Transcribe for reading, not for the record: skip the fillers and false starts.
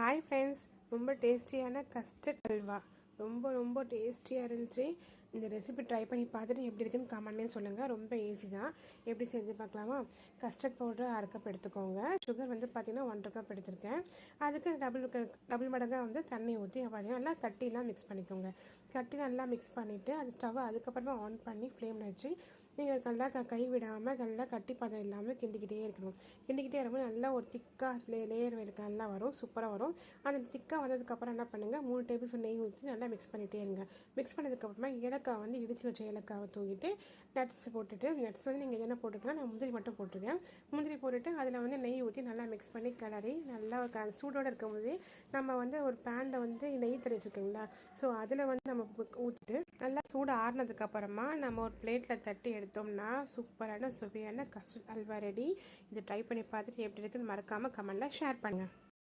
Hi friends, ரொம்ப டேஸ்டியான custard halwa ரொம்ப டேஸ்டியாக இருந்துச்சு. இந்த ரெசிபி ட்ரை பண்ணி பார்த்துட்டு எப்படி இருக்குன்னு கமெண்ட்லேயே சொல்லுங்கள். ரொம்ப ஈஸி தான். எப்படி செஞ்சு பார்க்கலாமா? கஸ்டர்ட் பவுடர் 1/2 கப் எடுத்துக்கோங்க. சுகர் வந்து பார்த்திங்கன்னா 1/2 கப் எடுத்திருக்கேன். அதுக்கு டபுள் மடங்காக வந்து தண்ணி ஊற்றி பார்த்திங்கன்னா நல்லா கட்டிலாம் மிக்ஸ் பண்ணிக்கோங்க. கட்டி நல்லா மிக்ஸ் பண்ணிவிட்டு அது ஸ்டவ்வை அதுக்கப்புறமா ஆன் பண்ணி ஃப்ளேமில் வச்சு நீங்கள் நல்லா கை விடாமல் நல்லா கட்டி பதம் இல்லாமல் கிண்டிக்கிட்டே இருக்கணும். கிண்டிக்கிட்டே இருக்கும்போது நல்லா ஒரு திக்காக லேயர் நல்லா வரும், சூப்பராக வரும். அந்த திக்காக வந்ததுக்கப்புறம் என்ன பண்ணுங்கள், 3 டேபிள் ஸ்பூன் நெய் ஊற்றி நல்லா மிக்ஸ் பண்ணிகிட்டே இருங்க. மிக்ஸ் பண்ணதுக்கப்புறமா ஏலக்காய் வந்து இடித்து வச்ச ஏலக்காவை தூக்கிட்டு நட்ஸ் போட்டுட்டு, நட்ஸ் வந்து நீங்கள் என்ன போட்டுக்கலாம், நான் முந்திரி மட்டும் போட்டிருக்கேன். முந்திரி போட்டுட்டு அதில் வந்து நெய் ஊற்றி நல்லா மிக்ஸ் பண்ணி கிளறி நல்லா சூடோடு இருக்கும்போது நம்ம வந்து ஒரு பேனில் வந்து நெய் தெரிஞ்சுருக்குங்களா, ஸோ அதில் வந்து நம்ம ஊற்றிட்டு நல்லா சூடு ஆறுனதுக்கப்புறமா நம்ம ஒரு பிளேட்டில் தட்டி எடுத்தோம்னா சூப்பரான சுவையான கஸ்டர்ட் அல்வா ரெடி. இதை ட்ரை பண்ணி பார்த்துட்டு எப்படி இருக்குன்னு மறக்காமல் கமெண்ட்டில் ஷேர் பண்ணுங்கள்.